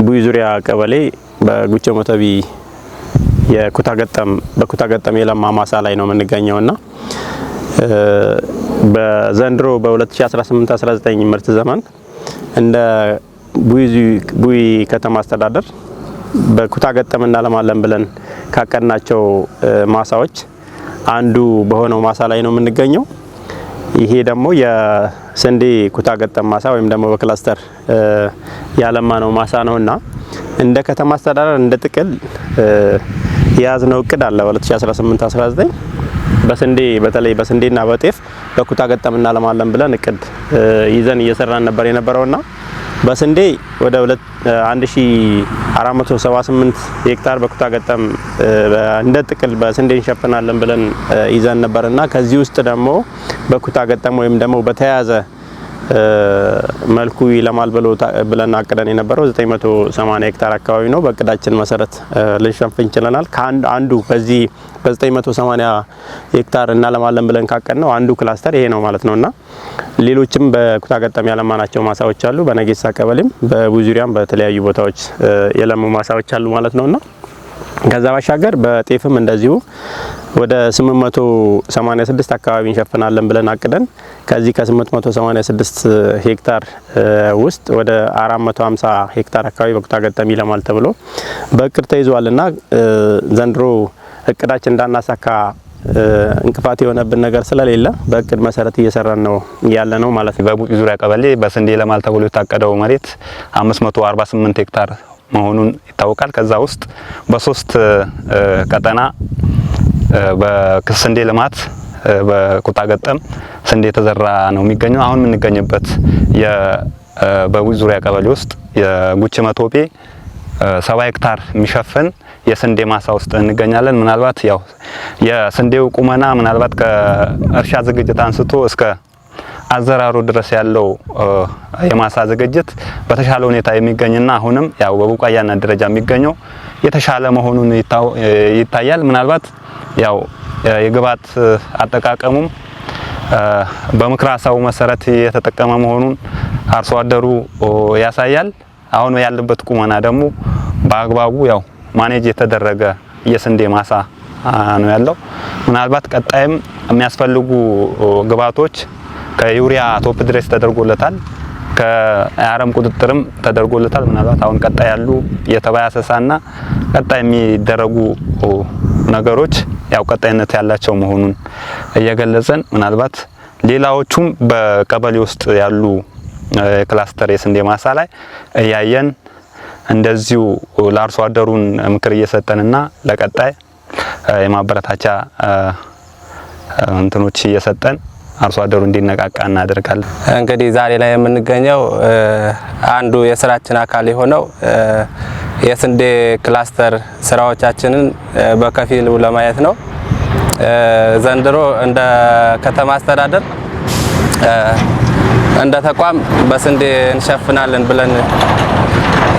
ቡይ ዙሪያ ቀበሌ በጉቼ ሞተቢ በኩታ ገጠም የለማ ማሳ ላይ ነው የምንገኘውና በዘንድሮ በ2018-19 ምርት ዘመን እንደ ቡይ ከተማ አስተዳደር በኩታ ገጠም እናለማለን ብለን ካቀድናቸው ማሳዎች አንዱ በሆነው ማሳ ላይ ነው የምንገኘው። ይሄ ደግሞ የስንዴ ኩታ ገጠም ማሳ ወይም ደግሞ በክላስተር ያለማነው ማሳ ነውና እንደ ከተማ አስተዳደር እንደ ጥቅል የያዝነው እቅድ አለ። በ2018-19 በስንዴ በተለይ በስንዴና በጤፍ በኩታ ገጠም እናለማለን ብለን እቅድ ይዘን እየሰራን ነበር የነበረውና በስንዴ ወደ 1478 ሄክታር በኩታ ገጠም እንደ ጥቅል በስንዴ እንሸፍናለን ብለን ይዘን ነበርና ከዚህ ውስጥ ደግሞ በኩታ ገጠም ወይም ደግሞ በተያያዘ መልኩ ይለማል ብለን አቅደን የነበረው 980 ሄክታር አካባቢ ነው። በእቅዳችን መሰረት ልንሸፍን ችለናል። አንዱ በዚህ በ980 ሄክታር እናለማለን ብለን ካቀድነው አንዱ ክላስተር ይሄ ነው ማለት ነውና ሌሎችም በኩታ ገጠም ያለማናቸው ማሳዎች አሉ። በነጌሳ ቀበሌም በቡይ ዙሪያም በተለያዩ ቦታዎች የለሙ ማሳዎች አሉ ማለት ነውና ከዛ ባሻገር በጤፍም እንደዚሁ ወደ 886 አካባቢ እንሸፍናለን ብለን አቅደን ከዚህ ከ886 ሄክታር ውስጥ ወደ 450 ሄክታር አካባቢ በኩታ ገጠም ይለማል ተብሎ በእቅድ ተይዟልና ዘንድሮ እቅዳችን እንዳናሳካ እንቅፋት የሆነብን ነገር ስለሌለ በእቅድ መሰረት እየሰራን ነው ያለ ነው ማለት ነው። በቡይ ዙሪያ ቀበሌ በስንዴ ይለማል ተብሎ የታቀደው መሬት 548 ሄክታር መሆኑን ይታወቃል። ከዛ ውስጥ በሶስት ቀጠና በስንዴ ልማት በኩታ ገጠም ስንዴ ተዘራ ነው የሚገኘው። አሁን የምንገኝበት በቡይ ዙሪያ ቀበሌ ውስጥ የጉቼ ሞተቢ 70 ሄክታር የሚሸፍን የስንዴ ማሳ ውስጥ እንገኛለን። ምናልባት ያው የስንዴው ቁመና ምናልባት ከእርሻ ዝግጅት አንስቶ እስከ አዘራሩ ድረስ ያለው የማሳ ዝግጅት በተሻለ ሁኔታ የሚገኝና አሁንም ያው በቡቃያነት ደረጃ የሚገኘው የተሻለ መሆኑን ይታያል። ምናልባት ያው የግብዓት አጠቃቀሙም በምክረ ሀሳቡ መሰረት የተጠቀመ መሆኑን አርሶ አደሩ ያሳያል። አሁን ያለበት ቁመና ደግሞ በአግባቡ ያው ማኔጅ የተደረገ የስንዴ ማሳ ነው ያለው። ምናልባት ቀጣይም የሚያስፈልጉ ግብዓቶች ከዩሪያ ቶፕ ድሬስ ተደርጎለታል፣ ከአረም ቁጥጥርም ተደርጎለታል። ምናልባት አሁን ቀጣይ ያሉ የተባይ አሰሳና ቀጣይ የሚደረጉ ነገሮች ያው ቀጣይነት ያላቸው መሆኑን እየገለጸን ምናልባት ሌላዎቹም በቀበሌ ውስጥ ያሉ ክላስተር የስንዴ ማሳ ላይ እያየን እንደዚሁ ለአርሶ አደሩን ምክር እየሰጠንና ለቀጣይ የማበረታቻ እንትኖች እየሰጠን አርሶ አደሩ እንዲነቃቃ እናደርጋለን። እንግዲህ ዛሬ ላይ የምንገኘው አንዱ የስራችን አካል የሆነው የስንዴ ክላስተር ስራዎቻችንን በከፊሉ ለማየት ነው። ዘንድሮ እንደ ከተማ አስተዳደር እንደ ተቋም በስንዴ እንሸፍናለን ብለን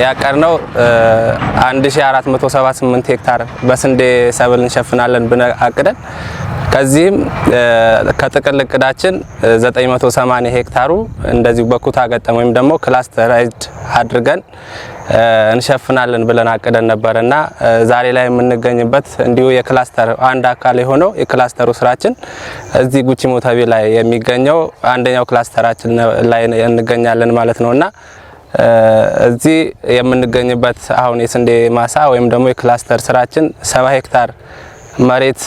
ያቀርነው 1478 ሄክታር በስንዴ ሰብል እንሸፍናለን ብለን አቅደን ከዚህም ከጥቅል እቅዳችን 980 ሄክታሩ እንደዚሁ በኩታ ገጠም ወይም ደግሞ ክላስተራይዝድ አድርገን እንሸፍናለን ብለን አቅደን ነበርና ዛሬ ላይ የምንገኝበት እንዲሁ የክላስተር አንድ አካል የሆነው የክላስተሩ ስራችን እዚህ ጉቼ ሞተቢ ላይ የሚገኘው አንደኛው ክላስተራችን ላይ እንገኛለን ማለት ነውና እዚህ የምንገኝበት አሁን የስንዴ ማሳ ወይም ደግሞ የክላስተር ስራችን 70 ሄክታር መሬት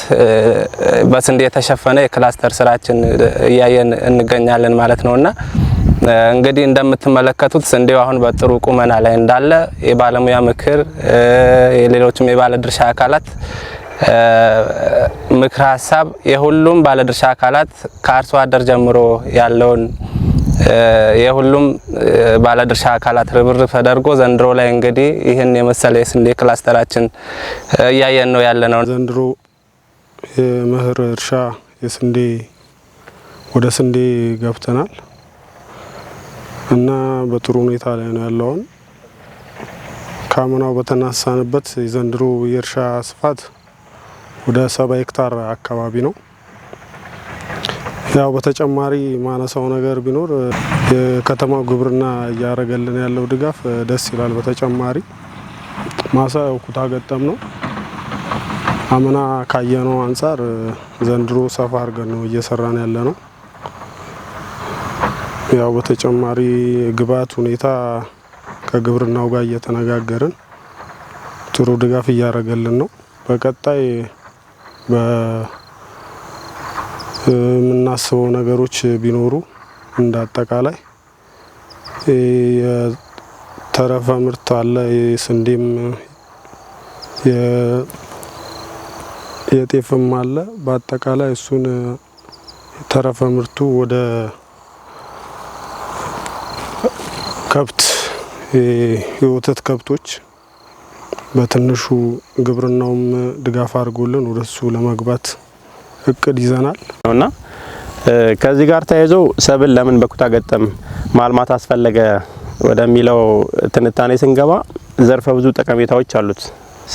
በስንዴ የተሸፈነ የክላስተር ስራችን እያየን እንገኛለን ማለት ነውና እንግዲህ እንደምትመለከቱት ስንዴው አሁን በጥሩ ቁመና ላይ እንዳለ የባለሙያ ምክር የሌሎችም የባለድርሻ አካላት ምክር ሀሳብ የሁሉም ባለድርሻ አካላት ከአርሶ አደር ጀምሮ ያለውን የሁሉም ባለድርሻ አካላት ርብርብ ተደርጎ ዘንድሮ ላይ እንግዲህ ይህን የመሰለ የስንዴ ክላስተራችን እያየን ነው ያለነው። ዘንድሮ የመኸር እርሻ የስንዴ ወደ ስንዴ ገብተናል እና በጥሩ ሁኔታ ላይ ነው ያለው። ካምናው በተናሳንበት የዘንድሮ የእርሻ ስፋት ወደ 70 ሄክታር አካባቢ ነው። ያው በተጨማሪ ማነሳው ነገር ቢኖር የከተማው ግብርና እያደረገልን ያለው ድጋፍ ደስ ይላል። በተጨማሪ ማሳው ኩታ ገጠም ነው። አምና ካየነው አንጻር ዘንድሮ ሰፋ አድርገን ነው እየሰራን ያለ ነው። ያው በተጨማሪ ግብዓት ሁኔታ ከግብርናው ጋር እየተነጋገርን ጥሩ ድጋፍ እያደረገልን ነው። በቀጣይ የምናስበው ነገሮች ቢኖሩ እንዳጠቃላይ የተረፈ ምርት አለ፣ የስንዴም የጤፍም አለ። በአጠቃላይ እሱን ተረፈ ምርቱ ወደ ከብት የወተት ከብቶች በትንሹ ግብርናውም ድጋፍ አድርጎልን ወደሱ ለመግባት እቅድ ይዘናል ነውና ከዚህ ጋር ተያይዞ ሰብል ለምን በኩታ ገጠም ማልማት አስፈለገ ወደሚለው ትንታኔ ስንገባ ዘርፈ ብዙ ጠቀሜታዎች አሉት።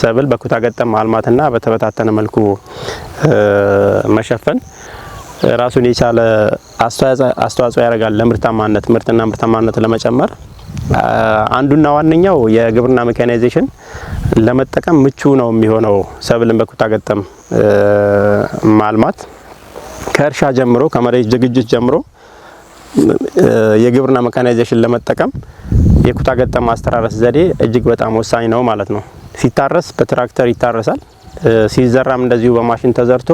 ሰብል በኩታ ገጠም ማልማትና በተበታተነ መልኩ መሸፈን ራሱን የቻለ አስተዋጽኦ ያደርጋል ለምርታማነት፣ ምርትና ምርታማነት ለመጨመር። አንዱና ዋነኛው የግብርና ሜካናይዜሽን ለመጠቀም ምቹ ነው የሚሆነው። ሰብልን በኩታ ገጠም ማልማት ከእርሻ ጀምሮ ከመሬት ዝግጅት ጀምሮ የግብርና ሜካናይዜሽን ለመጠቀም የኩታ ገጠም አስተራረስ ዘዴ እጅግ በጣም ወሳኝ ነው ማለት ነው። ሲታረስ በትራክተር ይታረሳል። ሲዘራም እንደዚሁ በማሽን ተዘርቶ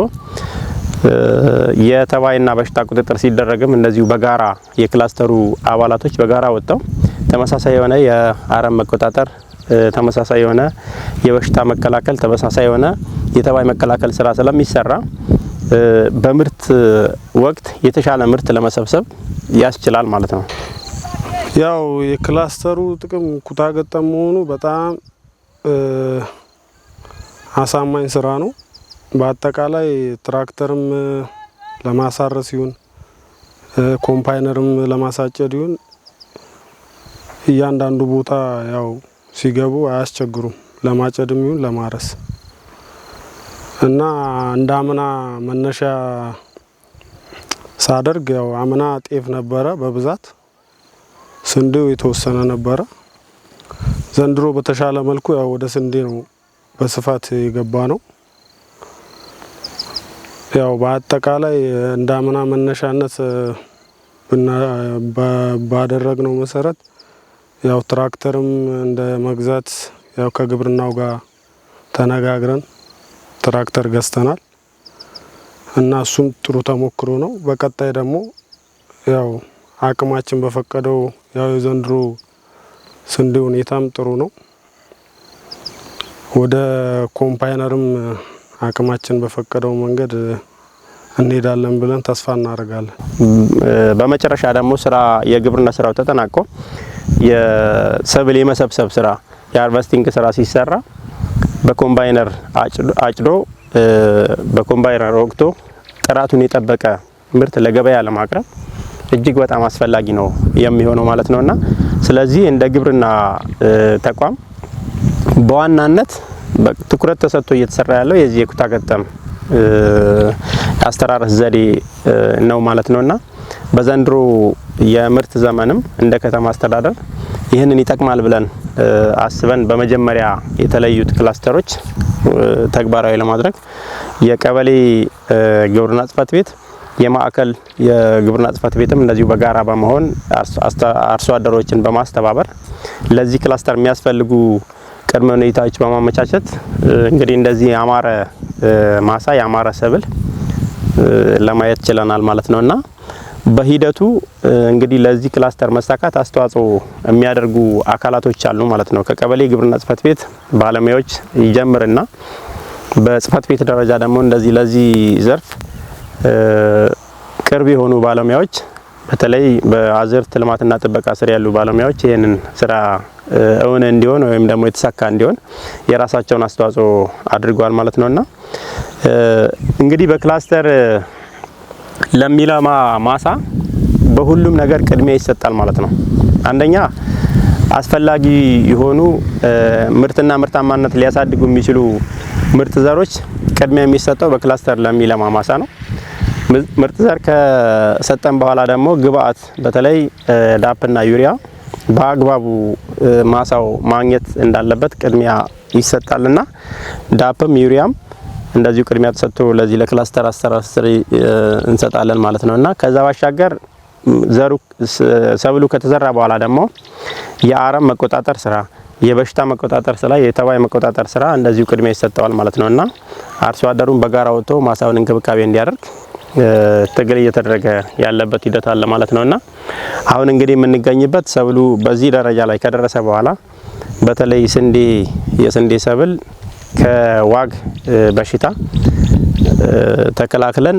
የተባይና በሽታ ቁጥጥር ሲደረግም እንደዚሁ በጋራ የክላስተሩ አባላቶች በጋራ ወጣው ተመሳሳይ የሆነ የአረም መቆጣጠር፣ ተመሳሳይ የሆነ የበሽታ መከላከል፣ ተመሳሳይ የሆነ የተባይ መከላከል ስራ ስለሚሰራ በምርት ወቅት የተሻለ ምርት ለመሰብሰብ ያስችላል ማለት ነው። ያው የክላስተሩ ጥቅም ኩታ ገጠም መሆኑ በጣም አሳማኝ ስራ ነው። በአጠቃላይ ትራክተርም ለማሳረስ ይሁን ኮምፓይነርም ለማሳጨድ ይሁን እያንዳንዱ ቦታ ያው ሲገቡ አያስቸግሩም፣ ለማጨድም ይሁን ለማረስ እና እንደ አምና መነሻ ሳደርግ ያው አምና ጤፍ ነበረ በብዛት፣ ስንዴው የተወሰነ ነበረ። ዘንድሮ በተሻለ መልኩ ያው ወደ ስንዴ ነው በስፋት የገባ ነው። ያው በአጠቃላይ እንደ አምና መነሻነት ባደረግነው መሰረት ያው ትራክተርም እንደ መግዛት ያው ከግብርናው ጋር ተነጋግረን ትራክተር ገዝተናል እና እሱም ጥሩ ተሞክሮ ነው። በቀጣይ ደግሞ ያው አቅማችን በፈቀደው ያው የዘንድሮ ስንዴ ሁኔታም ጥሩ ነው። ወደ ኮምፓይነርም አቅማችን በፈቀደው መንገድ እንሄዳለን ብለን ተስፋ እናደርጋለን። በመጨረሻ ደግሞ የግብርና ስራው ተጠናቆ የሰብል የመሰብሰብ ስራ የሃርቨስቲንግ ስራ ሲሰራ በኮምባይነር አጭዶ በኮምባይነር ወቅቶ ጥራቱን የጠበቀ ምርት ለገበያ ለማቅረብ እጅግ በጣም አስፈላጊ ነው የሚሆነው ማለት ነውና ስለዚህ እንደ ግብርና ተቋም በዋናነት ትኩረት ተሰጥቶ እየተሰራ ያለው የዚህ የኩታ ገጠም አስተራረስ ዘዴ ነው ማለት ነውና በዘንድሮ የምርት ዘመንም እንደ ከተማ አስተዳደር ይህንን ይጠቅማል ብለን አስበን በመጀመሪያ የተለዩት ክላስተሮች ተግባራዊ ለማድረግ የቀበሌ ግብርና ጽሕፈት ቤት የማዕከል የግብርና ጽሕፈት ቤትም እንደዚሁ በጋራ በመሆን አርሶ አደሮችን በማስተባበር ለዚህ ክላስተር የሚያስፈልጉ ቅድመ ሁኔታዎች በማመቻቸት እንግዲህ እንደዚህ ያማረ ማሳ ያማረ ሰብል ለማየት ችለናል ማለት ነውና በሂደቱ እንግዲህ ለዚህ ክላስተር መሳካት አስተዋጽኦ የሚያደርጉ አካላቶች አሉ ማለት ነው። ከቀበሌ ግብርና ጽሕፈት ቤት ባለሙያዎች ይጀምርና በጽሕፈት ቤት ደረጃ ደግሞ እንደዚህ ለዚህ ዘርፍ ቅርብ የሆኑ ባለሙያዎች በተለይ በአዝርዕት ልማትና ጥበቃ ስር ያሉ ባለሙያዎች ይህንን ስራ እውን እንዲሆን ወይም ደግሞ የተሳካ እንዲሆን የራሳቸውን አስተዋጽኦ አድርገዋል ማለት ነውና እንግዲህ በክላስተር ለሚለማ ማሳ በሁሉም ነገር ቅድሚያ ይሰጣል ማለት ነው። አንደኛ አስፈላጊ የሆኑ ምርትና ምርታማነት ሊያሳድጉ የሚችሉ ምርጥ ዘሮች ቅድሚያ የሚሰጠው በክላስተር ለሚለማ ማሳ ነው። ምርጥ ዘር ከሰጠን በኋላ ደግሞ ግብአት በተለይ ዳፕና ዩሪያ በአግባቡ ማሳው ማግኘት እንዳለበት ቅድሚያ ይሰጣልና ዳፕም ዩሪያም እንደዚሁ ቅድሚያ ተሰጥቶ ለዚህ ለክላስተር አሰራር እንሰጣለን ማለት ነውና ከዛ ባሻገር ዘሩ ሰብሉ ከተዘራ በኋላ ደግሞ የአረም መቆጣጠር ስራ፣ የበሽታ መቆጣጠር ስራ፣ የተባይ መቆጣጠር ስራ እንደዚሁ ቅድሚያ ይሰጣል ማለት ነውና አርሶ አደሩን በጋራ ወጥቶ ማሳውን እንክብካቤ እንዲያደርግ ትግል እየተደረገ ያለበት ሂደት አለ ማለት ነውና አሁን እንግዲህ የምንገኝበት ሰብሉ በዚህ ደረጃ ላይ ከደረሰ በኋላ በተለይ የስንዴ ሰብል ከዋግ በሽታ ተከላክለን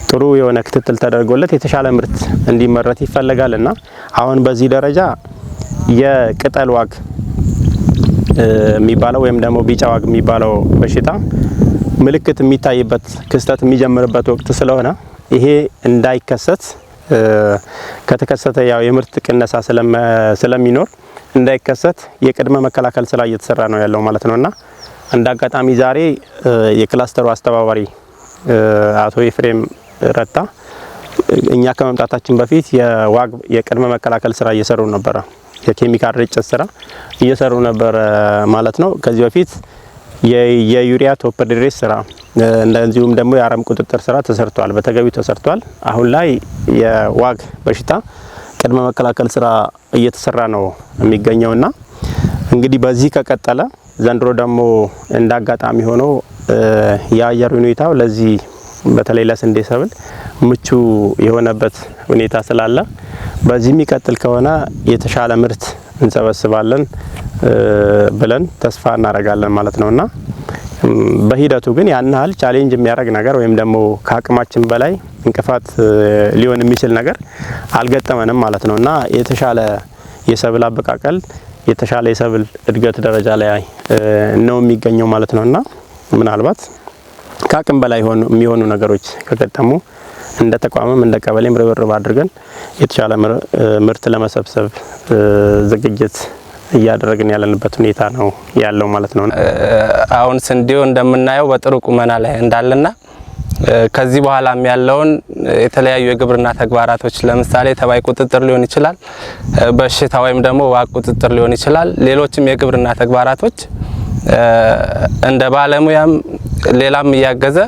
ጥሩ የሆነ ክትትል ተደርጎለት የተሻለ ምርት እንዲመረት ይፈልጋልና አሁን በዚህ ደረጃ የቅጠል ዋግ የሚባለው ወይም ደግሞ ቢጫ ዋግ የሚባለው በሽታ ምልክት የሚታይበት ክስተት የሚጀምርበት ወቅት ስለሆነ ይሄ እንዳይከሰት ከተከሰተ ያው የምርት ቅነሳ ስለሚኖር እንዳይከሰት የቅድመ መከላከል ስራ እየተሰራ ነው ያለው ማለት ነውና እንዳጋጣሚ ዛሬ የክላስተሩ አስተባባሪ አቶ ኤፍሬም ረታ እኛ ከመምጣታችን በፊት የዋግ የቅድመ መከላከል ስራ እየሰሩ ነበር። የኬሚካል ርጭት ስራ እየሰሩ ነበር ማለት ነው። ከዚህ በፊት የዩሪያ ቶፕ ድሬስ ስራ እንደዚሁም ደግሞ የአረም ቁጥጥር ስራ ተሰርቷል፣ በተገቢው ተሰርቷል። አሁን ላይ የዋግ በሽታ ቅድመ መከላከል ስራ እየተሰራ ነው የሚገኘውና እንግዲህ በዚህ ከቀጠለ ዘንድሮ ደግሞ እንዳጋጣሚ ሆኖ የአየር ሁኔታው ለዚህ በተለይ ለስንዴ ሰብል ምቹ የሆነበት ሁኔታ ስላለ በዚህ የሚቀጥል ከሆነ የተሻለ ምርት እንሰበስባለን ብለን ተስፋ እናደርጋለን ማለት ነውና በሂደቱ ግን ያን ያህል ቻሌንጅ የሚያደርግ ነገር ወይም ደግሞ ከአቅማችን በላይ እንቅፋት ሊሆን የሚችል ነገር አልገጠመንም ማለት ነውና የተሻለ የሰብል አበቃቀል የተሻለ የሰብል እድገት ደረጃ ላይ ነው የሚገኘው ማለት ነውና ምናልባት ከአቅም በላይ የሚሆኑ ነገሮች ከገጠሙ እንደ ተቋምም እንደ ቀበሌም ርብርብ አድርገን የተሻለ ምርት ለመሰብሰብ ዝግጅት እያደረግን ያለንበት ሁኔታ ነው ያለው ማለት ነው። አሁን ስንዴው እንደምናየው በጥሩ ቁመና ላይ እንዳለና ከዚህ በኋላም ያለውን የተለያዩ የግብርና ተግባራቶች ለምሳሌ ተባይ ቁጥጥር ሊሆን ይችላል፣ በሽታ ወይም ደግሞ ዋግ ቁጥጥር ሊሆን ይችላል፣ ሌሎችም የግብርና ተግባራቶች እንደ ባለሙያም ሌላም እያገዘ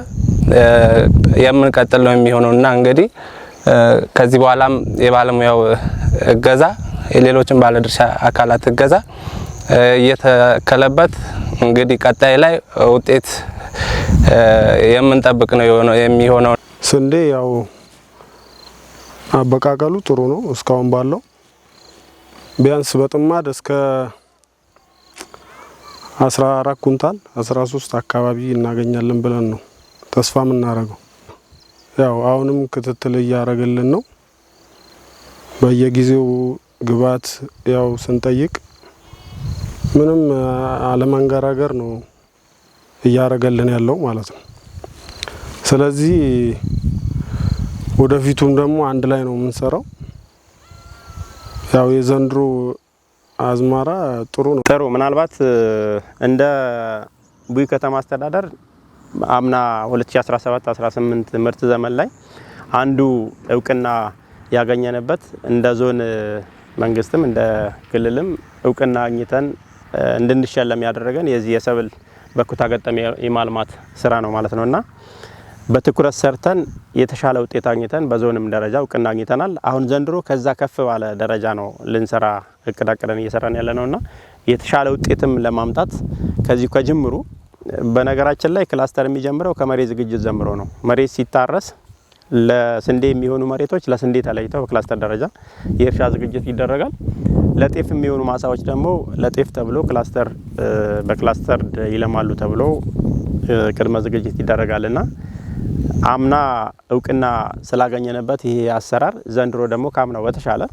የምንቀጥል ነው የሚሆነውና እንግዲህ ከዚህ በኋላም የባለሙያው እገዛ የሌሎችን ባለድርሻ አካላት እገዛ እየተከለበት እንግዲህ ቀጣይ ላይ ውጤት የምንጠብቅ ነው የሚሆነው። ስንዴ ያው አበቃቀሉ ጥሩ ነው። እስካሁን ባለው ቢያንስ በጥማድ እስከ 14 ኩንታል 13 አካባቢ እናገኛለን ብለን ነው ተስፋ የምናደርገው። ያው አሁንም ክትትል እያደረገልን ነው። በየጊዜው ግብዓት ያው ስንጠይቅ ምንም አለማንገራገር ነው እያደረገልን ያለው ማለት ነው። ስለዚህ ወደፊቱም ደግሞ አንድ ላይ ነው የምንሰራው። ያው የዘንድሮ አዝመራ ጥሩ ነው። ጥሩ ምናልባት እንደ ቡይ ከተማ አስተዳደር አምና 2017-18 ምርት ዘመን ላይ አንዱ እውቅና ያገኘንበት እንደ ዞን መንግስትም እንደ ክልልም እውቅና አግኝተን እንድንሸለም ያደረገን የዚህ የሰብል በኩታ ገጠም የማልማት ስራ ነው ማለት ነውና በትኩረት ሰርተን የተሻለ ውጤት አግኝተን በዞንም ደረጃ እውቅና አግኝተናል። አሁን ዘንድሮ ከዛ ከፍ ባለ ደረጃ ነው ልንሰራ እቅዳቅደን እየሰራን ያለነውና የተሻለ ውጤትም ለማምጣት ከዚህ ከጅምሩ በነገራችን ላይ ክላስተር የሚጀምረው ከመሬት ዝግጅት ጀምሮ ነው። መሬት ሲታረስ ለስንዴ የሚሆኑ መሬቶች ለስንዴ ተለይተው በክላስተር ደረጃ የእርሻ ዝግጅት ይደረጋል። ለጤፍ የሚሆኑ ማሳዎች ደግሞ ለጤፍ ተብሎ ክላስተር በክላስተር ይለማሉ ተብሎ ቅድመ ዝግጅት ይደረጋልና አምና እውቅና ስላገኘንበት ይሄ አሰራር ዘንድሮ ደግሞ ካምናው በተሻለ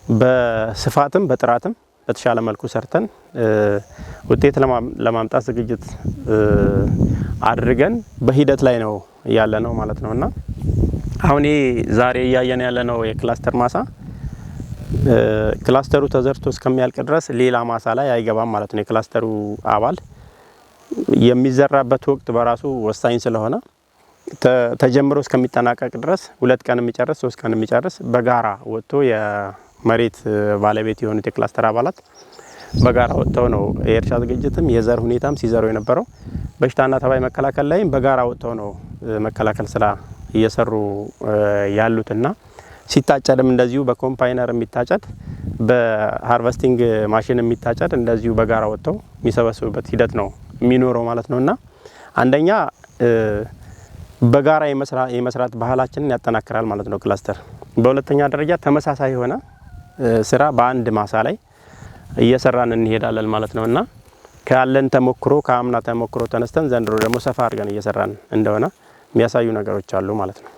በስፋትም በጥራትም በተሻለ መልኩ ሰርተን ውጤት ለማምጣት ዝግጅት አድርገን በሂደት ላይ ነው ያለ ነው ማለት ነውና አሁን ይሄ ዛሬ እያየን ያለ ነው የክላስተር ማሳ ክላስተሩ ተዘርቶ እስከሚያልቅ ድረስ ሌላ ማሳ ላይ አይገባም ማለት ነው። የክላስተሩ አባል የሚዘራበት ወቅት በራሱ ወሳኝ ስለሆነ ተጀምሮ እስከሚጠናቀቅ ድረስ 2 ቀን የሚጨርስ 3 ቀን የሚጨርስ በጋራ ወጥቶ የመሬት ባለቤት የሆኑት የክላስተር አባላት በጋራ ወጥተው ነው የእርሻ ዝግጅትም የዘር ሁኔታም ሲዘሩ የነበረው። በሽታና ተባይ መከላከል ላይም በጋራ ወጥተው ነው መከላከል ስራ እየሰሩ ያሉትና ሲታጨድም እንደዚሁ በኮምፓይነር የሚታጨድ በሃርቨስቲንግ ማሽን የሚታጨድ እንደዚሁ በጋራ ወጥተው የሚሰበስቡበት ሂደት ነው የሚኖረው ማለት ነውና አንደኛ በጋራ የመስራት ባህላችንን ያጠናክራል ማለት ነው ክላስተር። በሁለተኛ ደረጃ ተመሳሳይ የሆነ ስራ በአንድ ማሳ ላይ እየሰራን እንሄዳለን ማለት ነውና ካለን ተሞክሮ ከአምና ተሞክሮ ተነስተን ዘንድሮ ደግሞ ሰፋ አድርገን እየሰራን እንደሆነ የሚያሳዩ ነገሮች አሉ ማለት ነው።